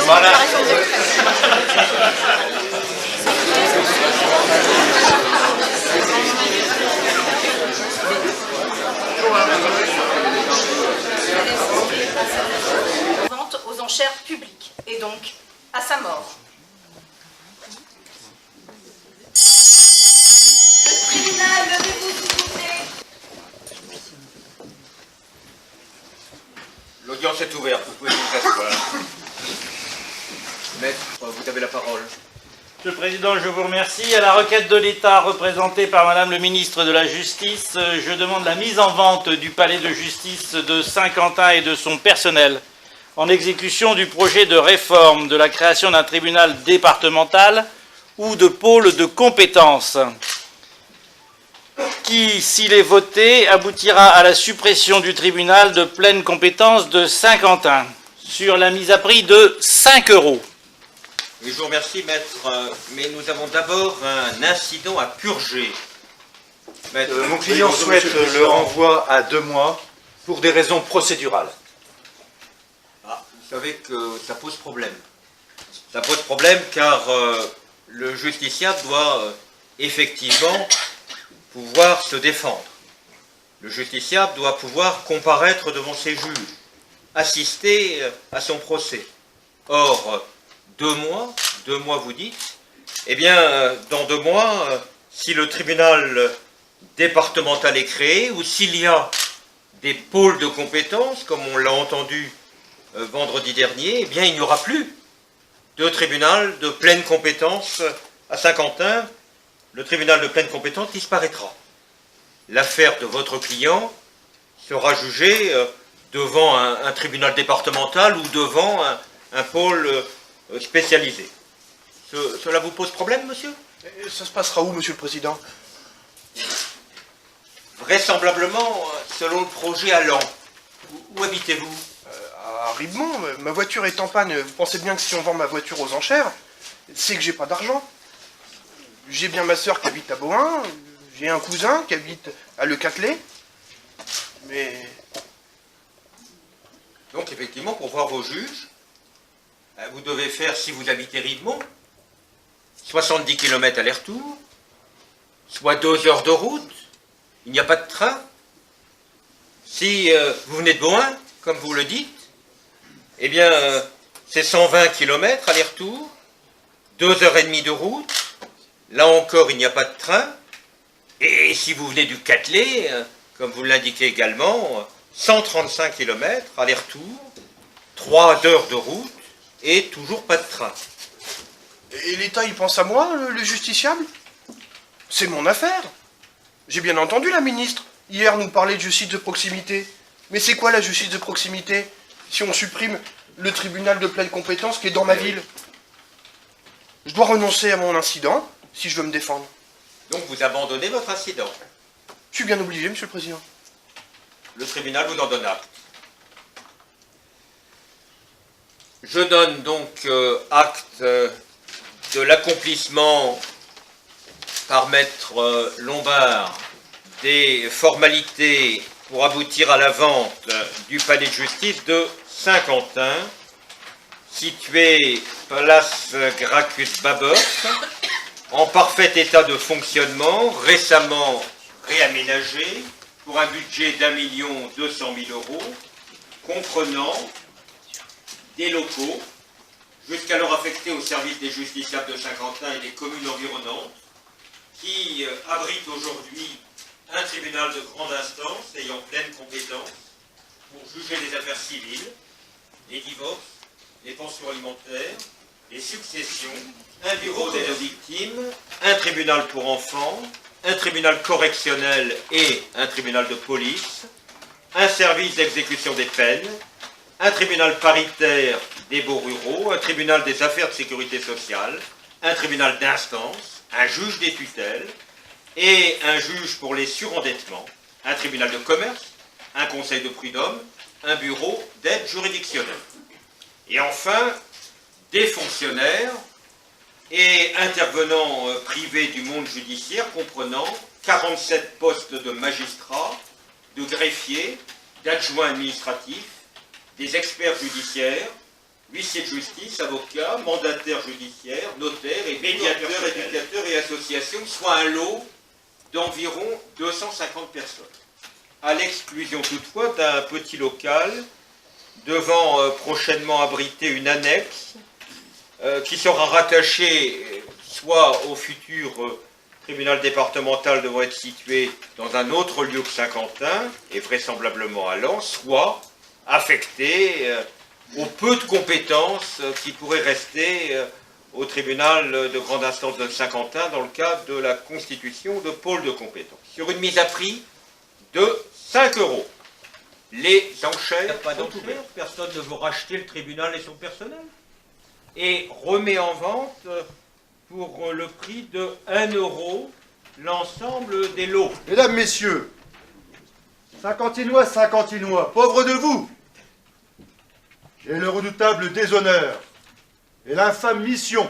Voilà. Vente aux enchères publiques et donc à sa mort. Le tribunal, levez-vous s'il vous plaît. L'audience est ouverte, vous pouvez vous asseoir. Maître, vous avez la parole. Monsieur le Président, je vous remercie. À la requête de l'État représentée par Madame le ministre de la Justice, je demande la mise en vente du palais de justice de Saint-Quentin et de son personnel en exécution du projet de réforme de la création d'un tribunal départemental ou de pôle de compétences qui, s'il est voté, aboutira à la suppression du tribunal de pleine compétence de Saint-Quentin sur la mise à prix de 5 €. Et je vous remercie, maître, mais nous avons d'abord un incident à purger. Maître, Mon client souhaite le renvoi à 2 mois pour des raisons procédurales. Ah, vous savez que ça pose problème. Ça pose problème car le justiciable doit effectivement pouvoir se défendre. Le justiciable doit pouvoir comparaître devant ses juges, assister à son procès. Or, 2 mois vous dites, eh bien, dans 2 mois, si le tribunal départemental est créé ou s'il y a des pôles de compétences, comme on l'a entendu vendredi dernier, eh bien, il n'y aura plus de tribunal de pleine compétence à Saint-Quentin. Le tribunal de pleine compétence disparaîtra. L'affaire de votre client sera jugée devant un tribunal départemental ou devant un pôle spécialisé. Cela vous pose problème, monsieur? Ça se passera où, monsieur le président? Vraisemblablement, selon le projet, à Laon. Où habitez-vous? À Ribemont, ma voiture est en panne. Vous pensez bien que si on vend ma voiture aux enchères, c'est que j'ai pas d'argent. J'ai bien ma sœur qui habite à Bohain, j'ai un cousin qui habite à Le Catelet, mais... Donc, effectivement, pour voir vos juges, vous devez faire, si vous habitez Ribemont, 70 km aller-retour, soit 2 heures de route. Il n'y a pas de train. Si vous venez de Bohain, comme vous le dites, eh bien, c'est 120 km aller-retour, 2h30 de route. Là encore, il n'y a pas de train. Et si vous venez du Catelet, comme vous l'indiquez également, 135 km aller-retour, 3 heures de route, et toujours pas de train. Et l'État, il pense à moi, le justiciable? C'est mon affaire. J'ai bien entendu la ministre, hier, nous parler de justice de proximité. Mais c'est quoi la justice de proximité, si on supprime le tribunal de pleine compétence qui est dans ma ville? Je dois renoncer à mon incident, si je veux me défendre. Donc vous abandonnez votre incident. Je suis bien obligé, monsieur le président. Le tribunal vous en donne acte. Je donne donc acte de l'accomplissement par maître Lombard des formalités pour aboutir à la vente du palais de justice de Saint-Quentin, situé place Gracchus Babeuf, en parfait état de fonctionnement, récemment réaménagé pour un budget d'1 200 000 €, comprenant des locaux jusqu'alors affectés au service des justiciables de Saint-Quentin et des communes environnantes, qui abritent aujourd'hui un tribunal de grande instance ayant pleine compétence pour juger les affaires civiles, les divorces, les pensions alimentaires, les successions, un bureau d'aide aux victimes, un tribunal pour enfants, un tribunal correctionnel et un tribunal de police, un service d'exécution des peines, un tribunal paritaire des baux ruraux, un tribunal des affaires de sécurité sociale, un tribunal d'instance, un juge des tutelles et un juge pour les surendettements, un tribunal de commerce, un conseil de prud'homme, un bureau d'aide juridictionnelle. Et enfin, des fonctionnaires et intervenants privés du monde judiciaire comprenant 47 postes de magistrats, de greffiers, d'adjoints administratifs, des experts judiciaires, huissiers de justice, avocats, mandataires judiciaires, notaires et médiateurs, éducateurs et associations, soit un lot d'environ 250 personnes. À l'exclusion toutefois d'un petit local devant prochainement abriter une annexe qui sera rattachée soit au futur tribunal départemental devant être situé dans un autre lieu que Saint-Quentin, et vraisemblablement à Lens, soit affectée au peu de compétences qui pourraient rester au tribunal de grande instance de Saint-Quentin dans le cadre de la constitution de pôle de compétences. Sur une mise à prix de 5 €. Les enchères, pas d'enchères, personne ne veut racheter le tribunal et son personnel. Et remet en vente pour le prix de 1 € l'ensemble des lots. Mesdames, Messieurs, Saint-Quentinois, Saint-Quentinois, pauvres de vous, j'ai le redoutable déshonneur et l'infâme mission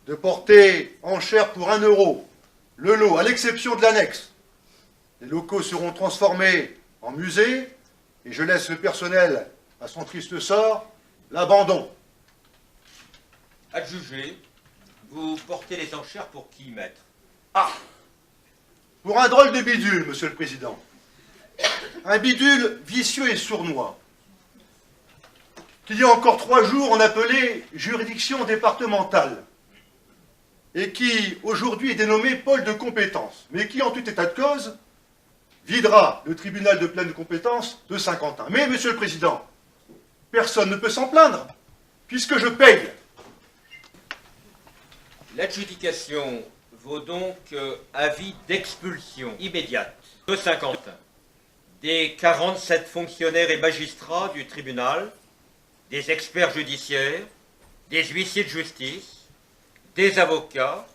de porter en chair pour 1 € le lot, à l'exception de l'annexe. Les locaux seront transformés en musée et je laisse le personnel à son triste sort, l'abandon. Adjugé, vous portez les enchères pour qui, maître? Ah! Pour un drôle de bidule, Monsieur le Président. Un bidule vicieux et sournois, qu'il y a encore 3 jours on appelait juridiction départementale, et qui aujourd'hui est dénommé pôle de compétences, mais qui en tout état de cause videra le tribunal de pleine compétence de Saint-Quentin. Mais, Monsieur le Président, personne ne peut s'en plaindre, puisque je paye. L'adjudication vaut donc avis d'expulsion immédiate de Saint-Quentin des 47 fonctionnaires et magistrats du tribunal, des experts judiciaires, des huissiers de justice, des avocats,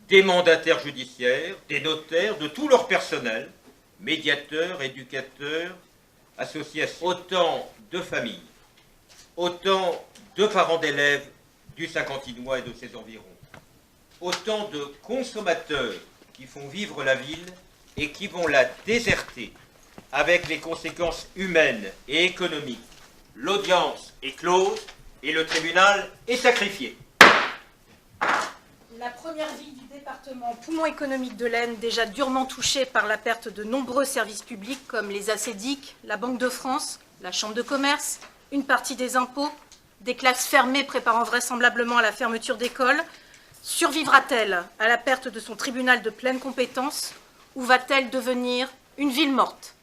des mandataires judiciaires, des notaires, de tout leur personnel, médiateurs, éducateurs, associations, autant de familles, autant de parents d'élèves du Saint-Quentinois et de ses environs, autant de consommateurs qui font vivre la ville et qui vont la déserter avec les conséquences humaines et économiques. L'audience est close et le tribunal est sacrifié. La première ville du département, poumon économique de l'Aisne, déjà durement touchée par la perte de nombreux services publics comme les ACDIC, la Banque de France, la Chambre de commerce, une partie des impôts, des classes fermées préparant vraisemblablement à la fermeture d'écoles, survivra-t-elle à la perte de son tribunal de pleine compétence ou va-t-elle devenir une ville morte?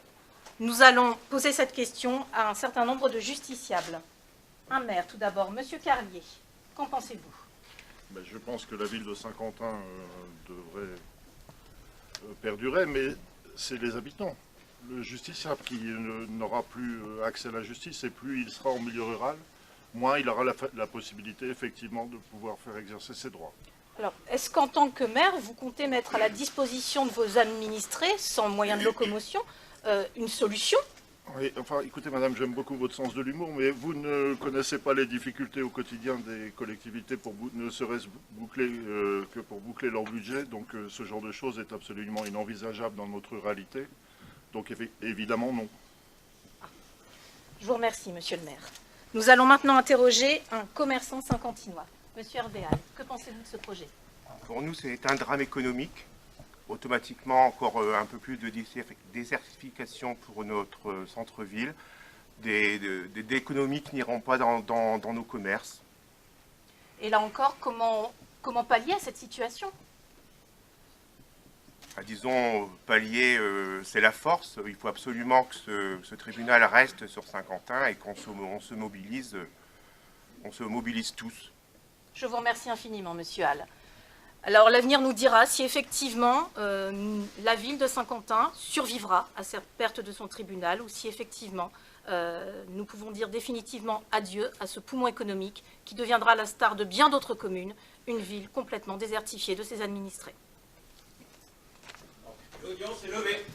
Nous allons poser cette question à un certain nombre de justiciables. Un maire, tout d'abord. Monsieur Carlier, qu'en pensez-vous? Je pense que la ville de Saint-Quentin devrait perdurer, mais c'est les habitants. Le justiciable qui n'aura plus accès à la justice, et plus il sera en milieu rural, moins il aura la possibilité effectivement de pouvoir faire exercer ses droits. Alors, est-ce qu'en tant que maire, vous comptez mettre à la disposition de vos administrés, sans moyen de locomotion, une solution? Oui, enfin, écoutez, madame, j'aime beaucoup votre sens de l'humour, mais vous ne connaissez pas les difficultés au quotidien des collectivités, ne serait-ce que pour boucler leur budget. Donc, ce genre de choses est absolument inenvisageable dans notre ruralité. Donc, évidemment, non. Je vous remercie, monsieur le maire. Nous allons maintenant interroger un commerçant saint-quentinois. Monsieur Herbéal, que pensez-vous de ce projet? Pour nous, c'est un drame économique. Automatiquement, encore un peu plus de désertification pour notre centre-ville. Des économies qui n'iront pas dans nos commerces. Et là encore, comment pallier à cette situation? Disons, pallier, c'est la force. Il faut absolument que ce tribunal reste sur Saint-Quentin et qu'on se mobilise tous. Je vous remercie infiniment, monsieur Hall. Alors, l'avenir nous dira si effectivement la ville de Saint-Quentin survivra à cette perte de son tribunal ou si effectivement nous pouvons dire définitivement adieu à ce poumon économique qui deviendra, à la star de bien d'autres communes, une ville complètement désertifiée de ses administrés. L'audience est levée.